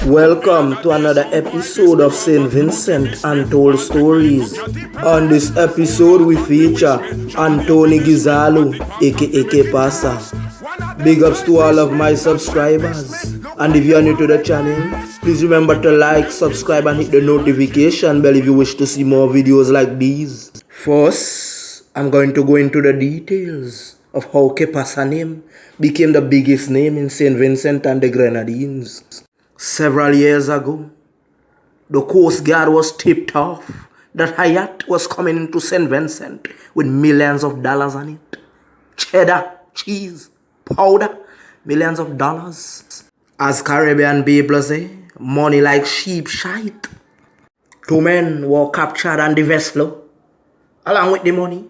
Welcome to another episode of St. Vincent Untold Stories. On this episode, we feature Anthony Gellizeau, aka Pasa. Big ups to all of my subscribers. And if you are new to the channel, please remember to like, subscribe, and hit the notification bell if you wish to see more videos like these. First, I'm going to go into the details of how Pasa name became the biggest name in St. Vincent and the Grenadines. Several years ago, the Coast Guard was tipped off that a yacht was coming into St. Vincent with millions of dollars on it. Cheddar, cheese, powder, millions of dollars. As Caribbean people say, money like sheep shite. 2 men were captured on the vessel, along with the money.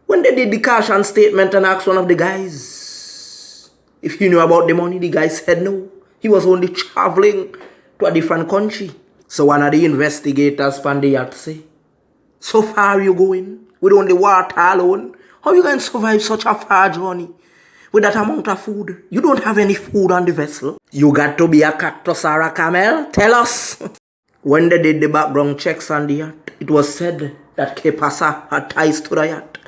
When they did the caution statement and asked one of the guys if he knew about the money, the guy said no. He was only traveling to a different country. So one of the investigators from the yacht say, "So far you going with only water alone? How you going to survive such a far journey with that amount of food? You don't have any food on the vessel. You got to be a cactus or a camel? Tell us." When they did the background checks on the yacht, it was said that Pasa had ties to the yacht.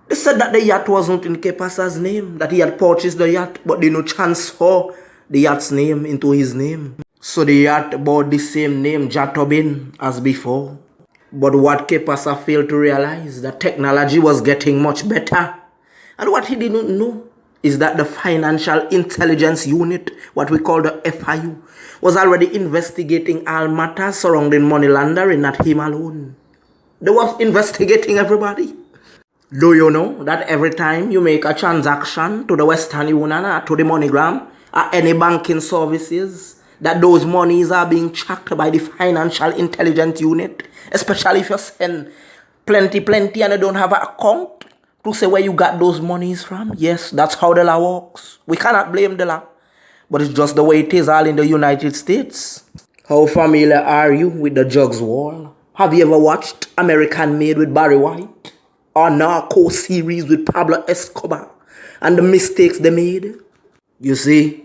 They said that the yacht wasn't in Pasa's name, that he had purchased the yacht, but they no transfer the yacht's name into his name. So the yacht bore the same name, Jatobin, as before. But what Pasa failed to realize, that technology was getting much better. And what he didn't know is that the Financial Intelligence Unit, what we call the FIU, was already investigating all matters surrounding money laundering, not him alone. They were investigating everybody. Do you know that every time you make a transaction to the Western Union or to the MoneyGram or any banking services, that those monies are being tracked by the Financial Intelligence Unit, especially if you send plenty and you don't have an account to say where you got those monies from? Yes, that's how the law works. We cannot blame the law, but it's just the way it is all in the United States. How familiar are you with the Jugs Wall? Have you ever watched American Made with Barry White? Or Narco series with Pablo Escobar and the mistakes they made? You see,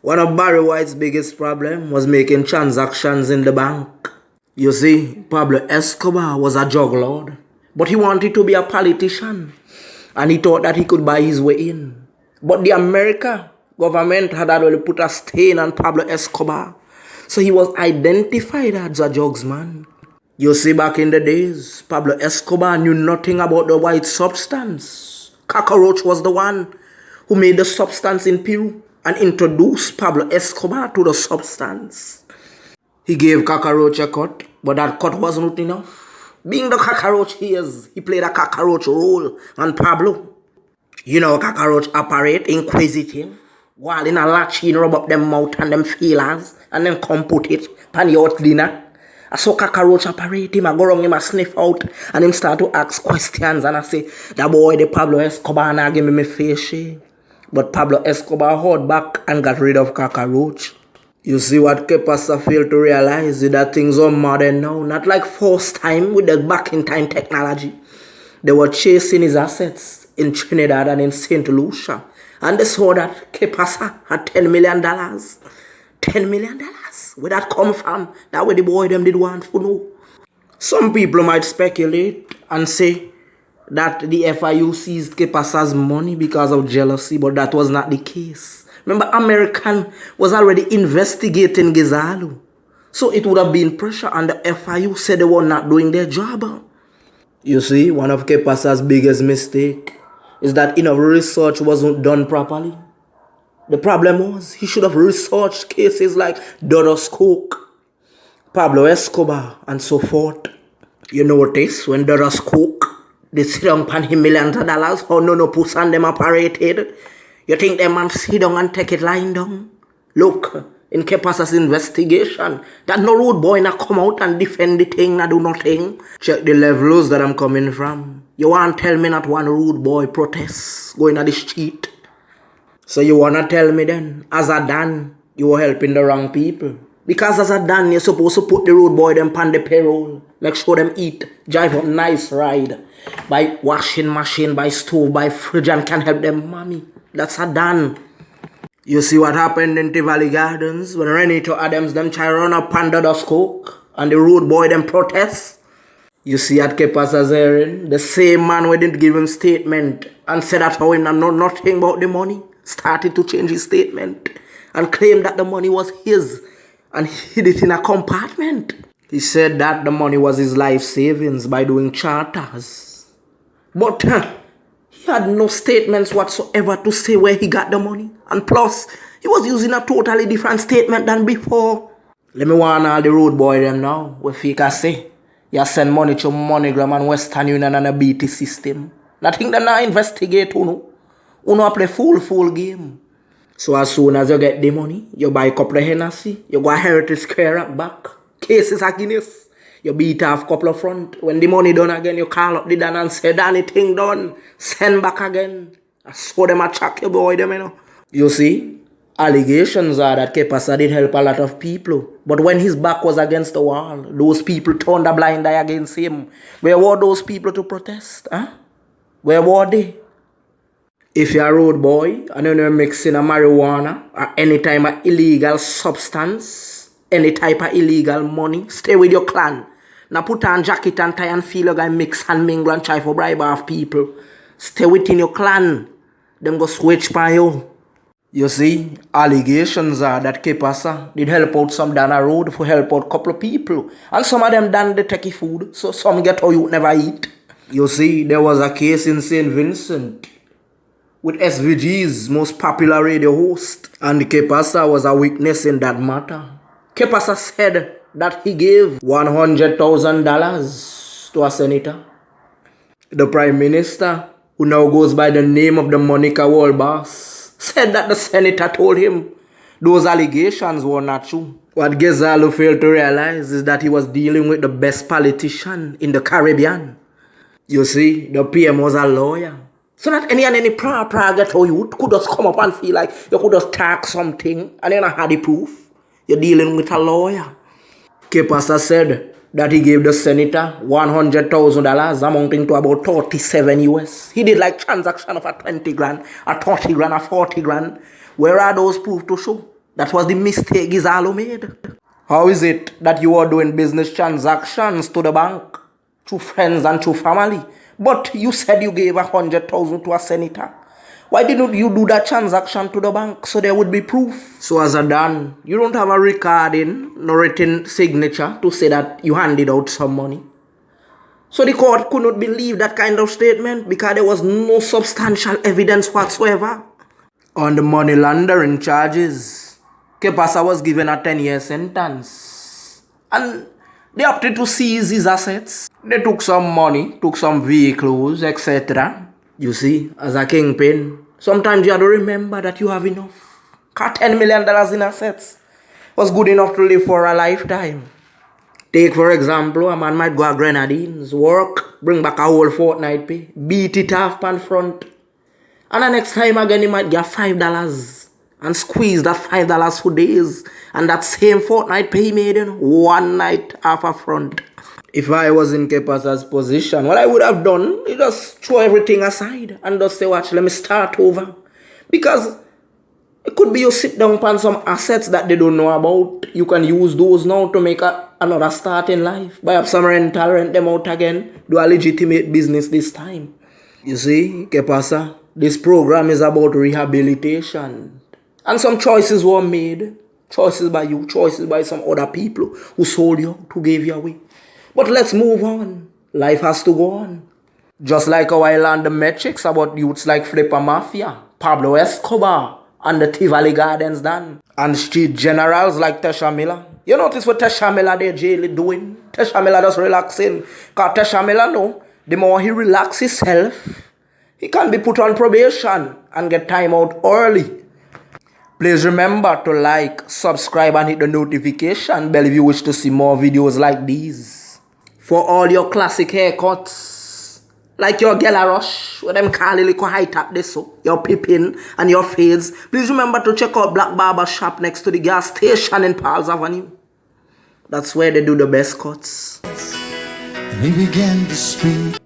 one of Barry White's biggest problems was making transactions in the bank. You see, Pablo Escobar was a drug lord, but he wanted to be a politician, and he thought that he could buy his way in. But the American government had already put a stain on Pablo Escobar, so he was identified as a drugs man. You see, back in the days, Pablo Escobar knew nothing about the white substance. Cockroach was the one who made the substance in Peru and introduced Pablo Escobar to the substance. He gave Cockroach a cut, but that cut wasn't enough. Being the cockroach he is, he played a cockroach role on Pablo. You know, cockroach operate inquisitive, while in a latch, rub up them mouth and them feelers, and then come put it on your dinner. I saw cockroach operate him, I go around him, I sniff out, and him start to ask questions, and I say, that boy, the Pablo Escobar, and I give me my face shake. But Pablo Escobar hold back and got rid of cockroach. You see what Pasa failed to realize is that things are modern now, not like first time with the back in time technology. They were chasing his assets in Trinidad and in St. Lucia, and they saw that Pasa had $10 million. $10 million. Where that come from? That way the boy them did want to know. Some people might speculate and say that the FIU seized Pasa's money because of jealousy, but that was not the case. Remember, American was already investigating Gellizeau, so it would have been pressure, and the FIU said they were not doing their job. You see, one of Pasa's biggest mistake is that enough research wasn't done properly. The problem was he should have researched cases like Dodos Coke, Pablo Escobar, and so forth. You notice when Dodos Coke, they sit down pan him millions of dollars, how no puss on them operated. You think them man sit down and take it lying down? Look, in Pasa's investigation, that no road boy na come out and defend the thing, na do nothing. Check the levels that I'm coming from. You want to tell me not one rude boy protest going on the street? So you wanna tell me then, as a Dan, you were helping the wrong people? Because as a Dan, you're supposed to put the road boy them on the payroll, make sure them eat, drive a nice ride, buy washing machine, buy stove, buy fridge, and can help them mommy. That's a Dan. You see what happened in Tivoli Gardens when Renito Adams them try run up under the coke and the road boy them protest? You see at Kepasa's hearing, the same man who didn't give him statement and said that how him not know nothing about the money started to change his statement and claimed that the money was his and hid it in a compartment. He said that the money was his life savings by doing charters. But he had no statements whatsoever to say where he got the money. And plus, he was using a totally different statement than before. Let me warn all the road boy them now. What Fika say? You send money to MoneyGram and Western Union and a BT system. Nothing that now investigate uno. Uno play full game. So as soon as you get the money, you buy a couple of Hennessy, you go a Heritage Square back. Cases of Guinness. You beat off couple of front. When the money done again, you call up the Dan and say, Danny, thing done. Send back again. I saw them attack your boy them, you know. You see, allegations are that Kepasa did help a lot of people. But when his back was against the wall, those people turned a blind eye against him. Where were those people to protest? Huh? Where were they? If you're a road boy and you're mixing a marijuana or any type of illegal substance, any type of illegal money, stay with your clan. Now put on jacket and tie and feel like I mix and mingle and try for bribe off people. Stay within your clan. Them go switch by you. You see, allegations are that Kepasa did help out some down a road for help out couple of people. And some of them done the techie food, so some get how you never eat. You see, there was a case in St. Vincent with SVG's most popular radio host. And Kepasa was a witness in that matter. Kepasa said that he gave $100,000 to a senator. The Prime Minister, who now goes by the name of the Monica World Boss, said that the senator told him those allegations were not true. What gellizeau failed to realize is that he was dealing with the best politician in the Caribbean. You see, the PM was a lawyer. So that any proper get how you could just come up and feel like you could just talk something and then I had the proof. You're dealing with a lawyer. Kepasa said that he gave the senator $100,000 amounting to about 37 US. He did like transaction of a 20 grand, a 30 grand, a 40 grand. Where are those proof to show? That was the mistake Gellizeau made. How is it that you are doing business transactions to the bank, to friends and to family, but you said you gave 100,000 to a senator? Why didn't you do that transaction to the bank so there would be proof? So as a Dan, you don't have a recording, no written signature to say that you handed out some money. So the court could not believe that kind of statement because there was no substantial evidence whatsoever. On the money laundering charges, Kepasa was given a 10-year sentence. And they opted to seize his assets. They took some money, took some vehicles, etc. You see, as a kingpin, sometimes you have to remember that you have enough. Got $10 million in assets was good enough to live for a lifetime. Take for example, a man might go to Grenadines, work, bring back a whole fortnight pay, beat it off pan front. And the next time again, he might get $5 and squeeze that $5 for days. And that same fortnight pay he made in one night off a front. If I was in Kepasa's position, what I would have done is just throw everything aside and just say, watch, let me start over. Because it could be you sit down on some assets that they don't know about. You can use those now to make another start in life. Buy up some rental, rent them out again. Do a legitimate business this time. You see, Kepasa, this program is about rehabilitation. And some choices were made. Choices by you, choices by some other people who sold you, who gave you away. But let's move on. Life has to go on. Just like how I learned the metrics about youths like Flipper Mafia, Pablo Escobar, and the Tivoli Gardens done. And street generals like Tesha Miller. You notice what Tesha Miller they jail doing? Tesha Miller just relaxing. Because Tesha Miller know, the more he relax himself, he can be put on probation and get time out early. Please remember to like, subscribe and hit the notification bell if you wish to see more videos like these. For all your classic haircuts, like your Gela Rush, where them call it high top this so, your Pippin and your fades, please remember to check out Black Barber Shop next to the gas station in Pals Avenue. That's where they do the best cuts. They began to speak.